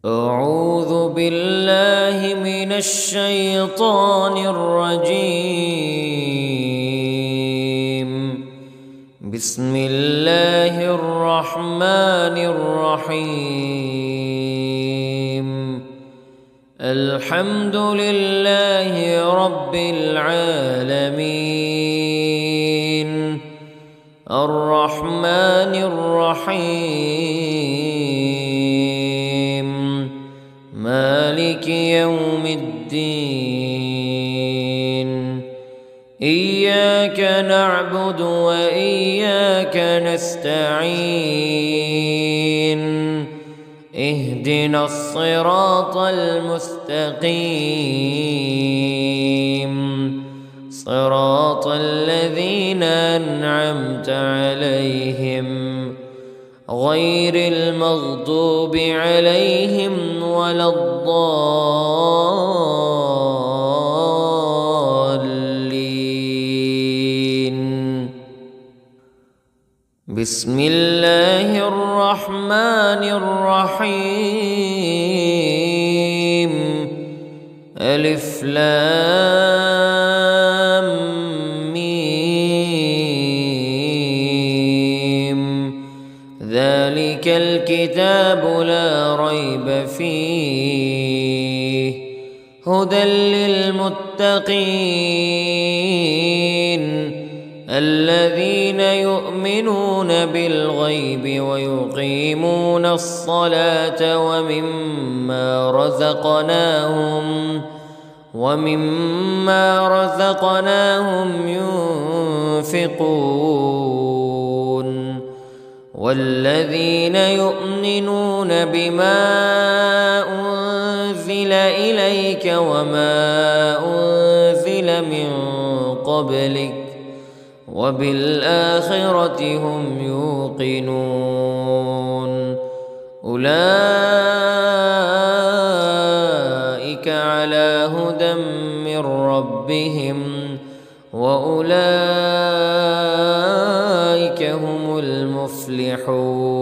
أعوذ بالله من الشيطان الرجيم. بسم الله الرحمن الرحيم. الحمد لله رب العالمين الرحمن الرحيم مالك يوم الدين. إياك نعبد وإياك نستعين. اهدنا الصراط المستقيم صراط الذين أنعمت عليهم غير المغضوب عليهم ولا الضالين. بسم الله الرحمن الرحيم. ألف لام ميم. ذلك الكتاب لا ريب فيه هدى للمتقين الذين يؤمنون بالغيب ويقيمون الصلاة ومما رزقناهم ينفقون. والذين يؤمنون بما أنزل إليك وما أنزل من قبلك وبالآخرة هم يوقنون. أولئك على هدى من ربهم وأولئك هم المفلحون.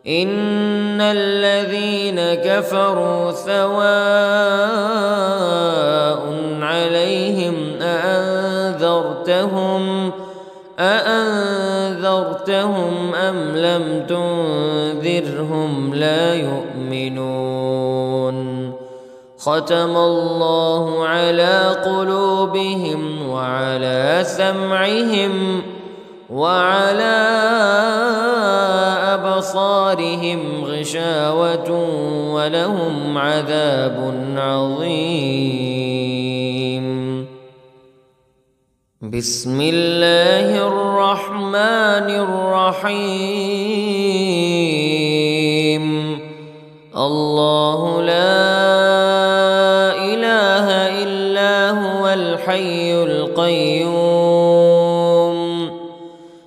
إن الذين كفروا سواء عليهم أأنذرتهم أم لم تنذرهم لا يؤمنون. ختم الله على قلوبهم وعلى سمعهم وعلى أبصارهم غشاوة ولهم عذاب عظيم. بسم الله الرحمن الرحيم. الله لا إله إلا هو الحي القيوم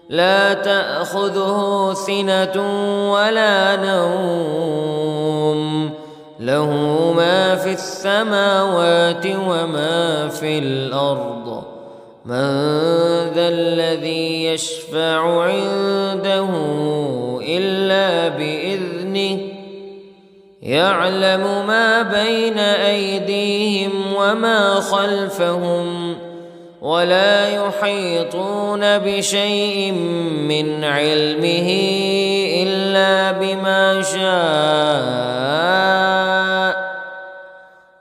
لا تأخذه سنة ولا نوم له ما في السماوات وما في الأرض. من ذا الذي يشفع عنده إلا بإذنه يعلم ما بين أيديهم وما خلفهم ولا يحيطون بشيء من علمه إلا بما شاء.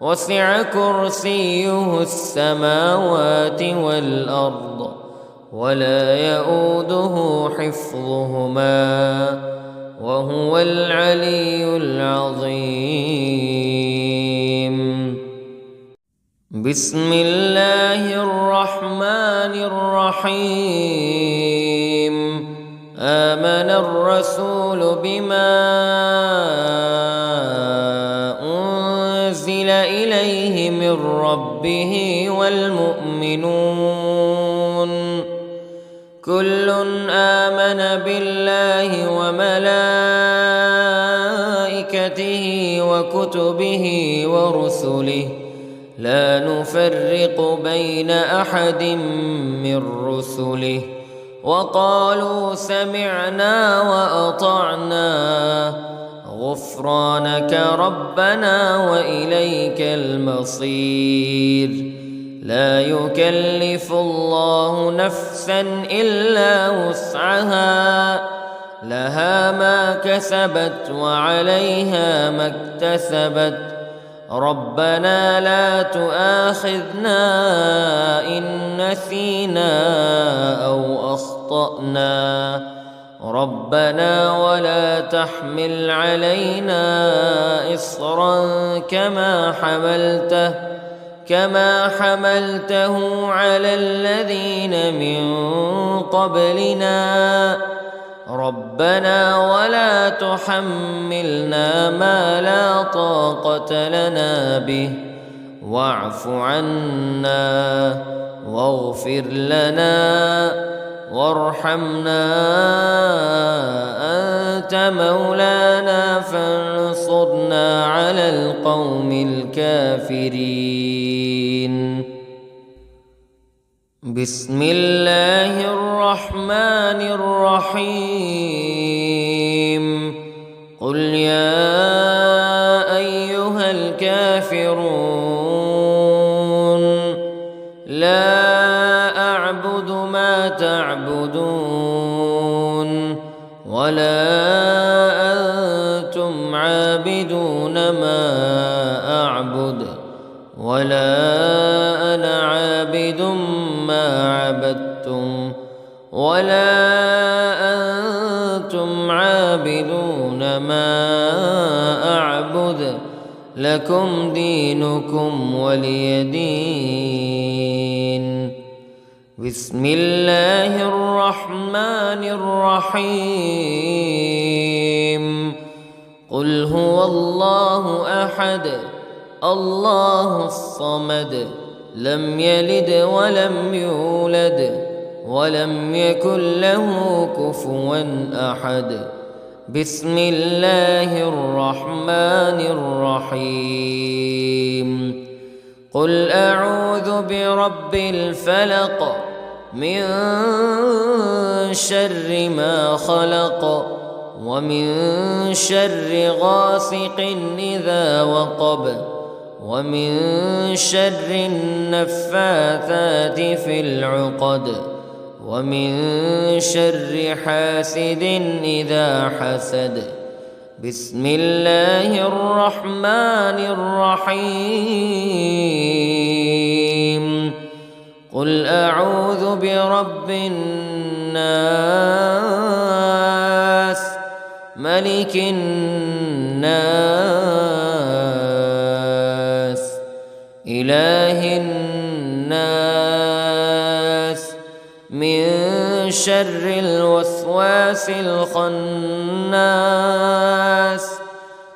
وسع كرسيه السماوات والأرض ولا يؤوده حفظهما وهو العلي العظيم. بسم الله الرحمن الرحيم. آمن الرسول بما أنزل إليه من ربه والمؤمنون كل آمن بالله وملائكته وكتبه ورسله لا نفرق بين أحد من رسله وقالوا سمعنا وأطعنا غفرانك ربنا وإليك المصير. لا يكلف الله نفسا إلا وسعها، لها ما كسبت وعليها ما اكتسبت. ربنا لا تؤاخذنا إن نسينا أو أخطأنا. ربنا ولا تحمل علينا إصرا كما حملته على الذين من قبلنا. ربنا ولا تحملنا ما لا طاقة لنا به، واعف عنا واغفر لنا وارحمنا، أنت مولانا فانصرنا على القوم الكافرين. بسم الله الرحمن الرحيم. قل يا أيها الكافرون لا أعبد ما تعبدون ولا أنتم عابدون ما أعبد ولا أنا عابد ما عبدتم ولا أنتم عابدون ما أعبد، لكم دينكم ولي دين. بسم الله الرحمن الرحيم. قل هو الله أحد الله الصمد، لم يلد ولم يولد ولم يكن له كفوا أحد. بسم الله الرحمن الرحيم. قل أعوذ برب الفلق من شر ما خلق ومن شر غاسق إذا وقب ومن شر النفاثات في العقد ومن شر حاسد إذا حسد. بسم الله الرحمن الرحيم. قل أعوذ برب الناس ملك الناس إله الناس من شر الوسواس الخناس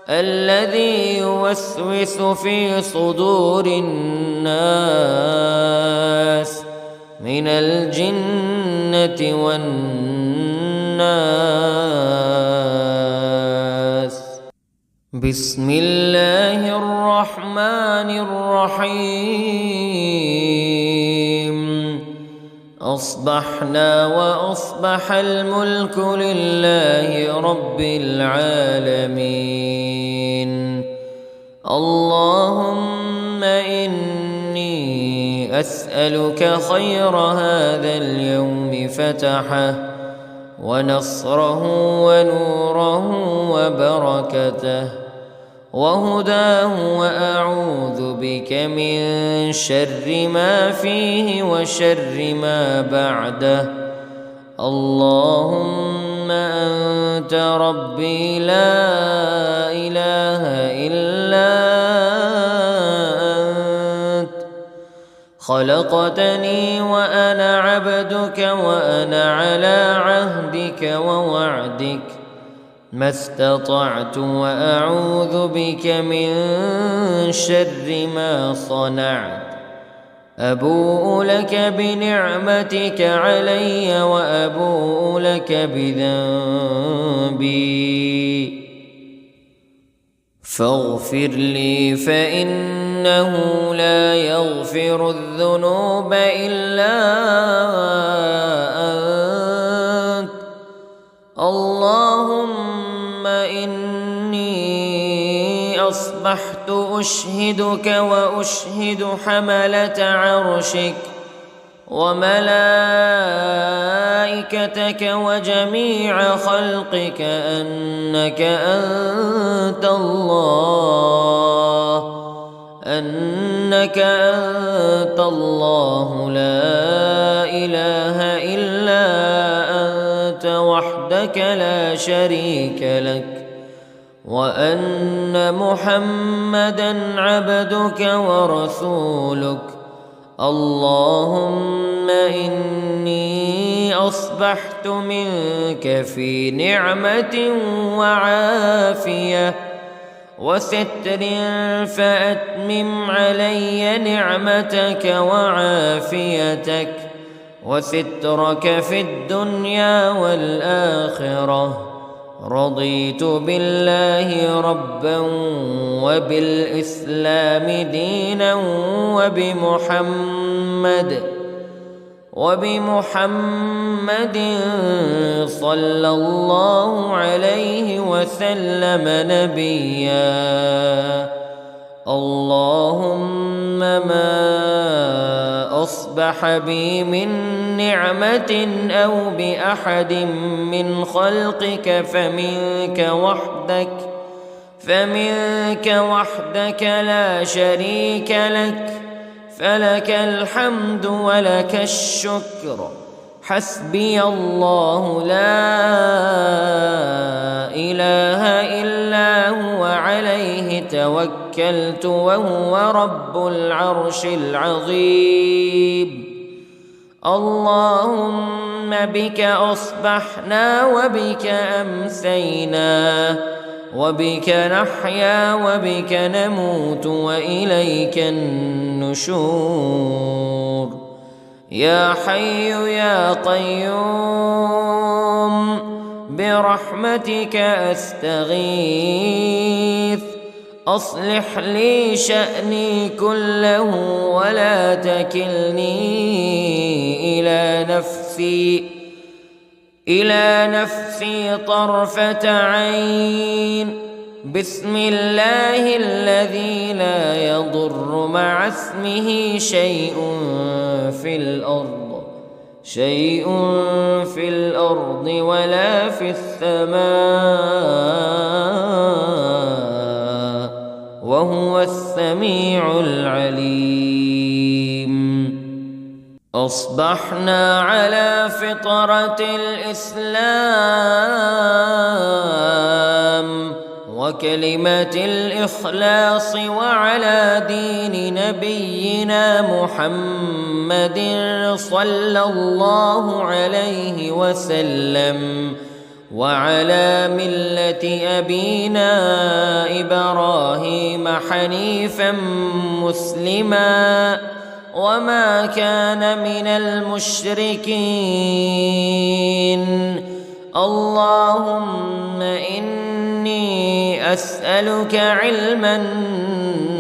الذي يوسوس في صدور الناس من الجنة والناس. بسم الله الرحمن الرحيم. أصبحنا وأصبح الملك لله رب العالمين. اللهم إني أسألك خير هذا اليوم فتحه ونصره ونوره وبركته وهداه، وأعوذ بك من شر ما فيه وشر ما بعده. اللهم أنت ربي لا إله إلا أنت، خلقتني وأنا عبدك وأنا على عهدك ووعدك ما استطعت، وأعوذ بك من شر ما صنعت. أبوء لك بنعمتك علي وأبوء لك بذنبي فاغفر لي، فإنه لا يغفر الذنوب إلا أنت. اللهم إني أصبحت أشهدك وأشهد حملة عرشك وملائكتك وجميع خلقك أنك أنت الله لا إله إلا أنت وحدك لا شريك لك، وأن محمدًا عبدك ورسولك. اللهم إني أصبحت منك في نعمة وعافية وستر، فأتمم علي نعمتك وعافيتك وسترك في الدنيا والآخرة. رضيت بالله ربا وبالإسلام دينا وبمحمد صلى الله عليه وسلم نبيا. اللهم ما أصبح بي من نعمة أو بأحد من خلقك فمنك وحدك لا شريك لك، فلك الحمد ولك الشكر. حسبي الله لا إله إلا هو عليه توكلت وهو رب العرش العظيم. اللهم بك أصبحنا وبك أمسينا وبك نحيا وبك نموت وإليك النشور. يا حي يا قيوم برحمتك أستغيث، أصلح لي شأني كله ولا تكلني إلى نفسي طرفة عين. بسم الله الذي لا يضر مع اسمه شيء في الأرض ولا في السماء، وهو السميع العليم. أصبحنا على فطرة الإسلام وكلمة الإخلاص وعلى دين نبينا محمد صلى الله عليه وسلم وعلى ملة أبينا إبراهيم حنيفا مسلما وما كان من المشركين. اللهم إني أسألك علما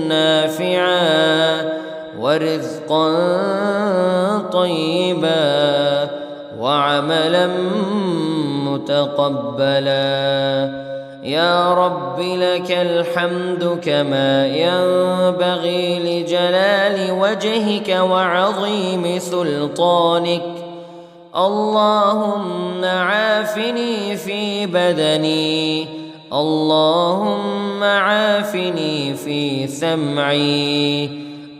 نافعا ورزقا طيبا وعملا متقبلا. يا رب لك الحمد كما ينبغي لجلال وجهك وعظيم سلطانك. اللهم عافني في بدني، اللهم عافني في سمعي،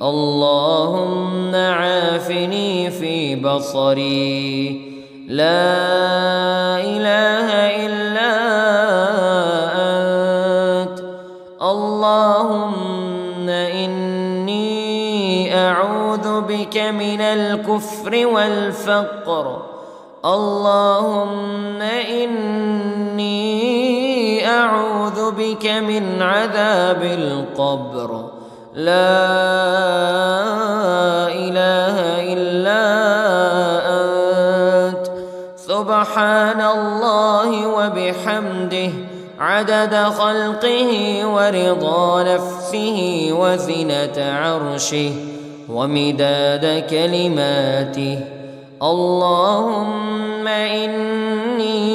اللهم عافني في بصري. لا إله إلا أنت. اللهم إني أعوذ بك من الكفر والفقر. اللهم إني أعوذ بك من عذاب القبر. لا إله إلا أنت. سبحان الله وبحمده عدد خلقه ورضا نفسه وزنة عرشه ومداد كلماته. اللهم إني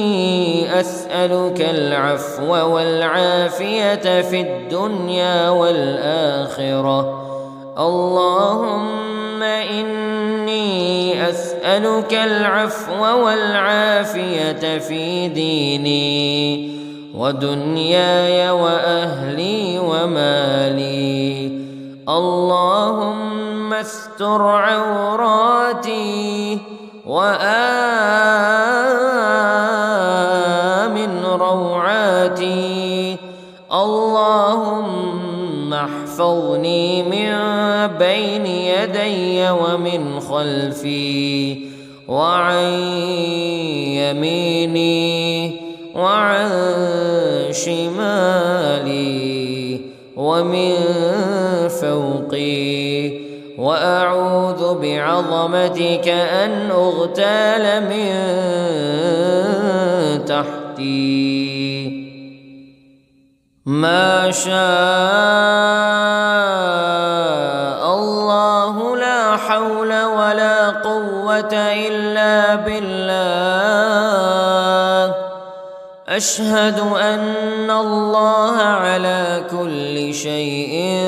أسألك العفو والعافية في الدنيا والآخرة. اللهم إني أسألك العفو والعافية في ديني ودنياي وأهلي ومالي. اللهم استر عوراتي وآمن روعاتي. اللهم احفظني من بين يدي ومن خلفي وعن يميني وعن شمالي ومن فوقي، وأعوذ بعظمتك أن أغتال من تحتي. ما شاء الله لا حول ولا قوة إلا بالله. أشهد أن الله على كل شيء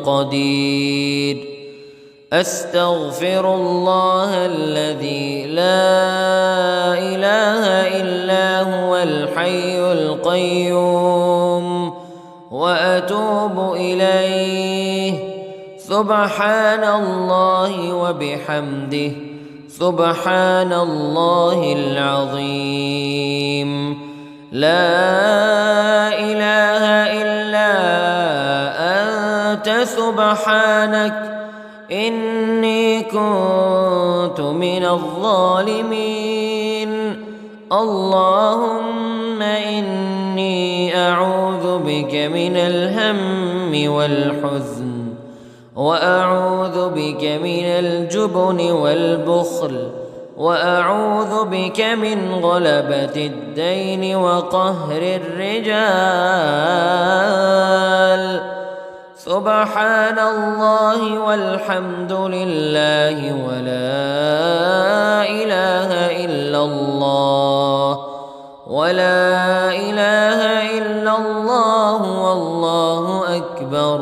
قدير. أستغفر الله الذي لا إله إلا هو الحي القيوم وأتوب إليه. سبحان الله وبحمده، سبحان الله العظيم. لا إله إلا أنت سبحانك إني كنت من الظالمين. اللهم إني أعوذ بك من الهم والحزن، وأعوذ بك من الجبن والبخل، وأعوذ بك من غلبة الدين وقهر الرجال. سبحان الله والحمد لله ولا إله إلا الله، ولا إله إلا الله والله أكبر،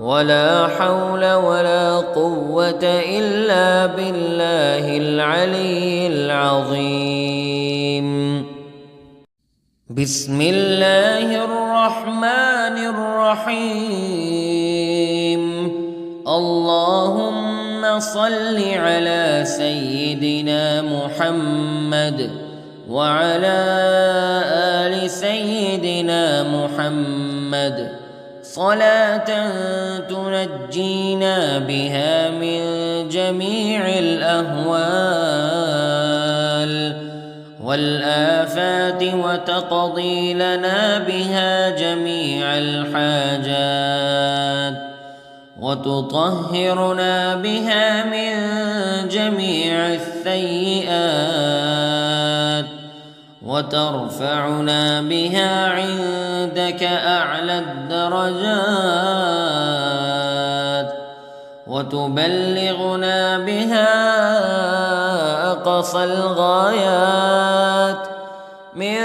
ولا حول ولا قوة إلا بالله العلي العظيم. بسم الله الرحمن الرحيم. اللهم صل على سيدنا محمد وعلى آل سيدنا محمد صلاة تنجينا بها من جميع الأهوال والآفات وتقضي لنا بها جميع الحاجات وتطهرنا بها من جميع السيئات وترفعنا بها عندك أعلى الدرجات وتبلغنا بها أقصى الغايات من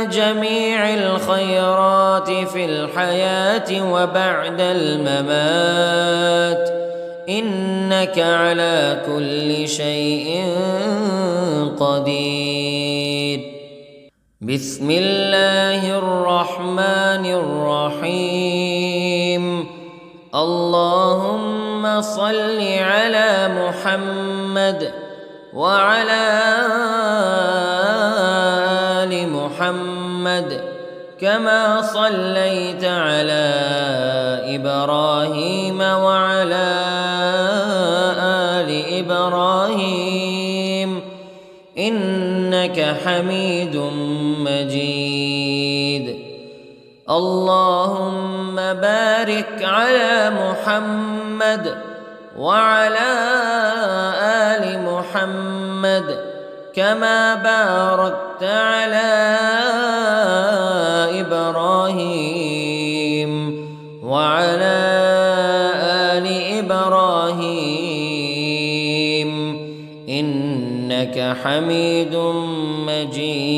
جميع الخيرات في الحياة وبعد الممات، إنك على كل شيء قدير. بسم الله الرحمن الرحيم. اللهم صل على محمد وعلى آل محمد كما صليت على إبراهيم وعلى آل إبراهيم إنك حميد مجيد. اللهم بارك على محمد وعلى آل محمد كما باركت على إبراهيم وعلى آل إبراهيم إنك حميد مجيد.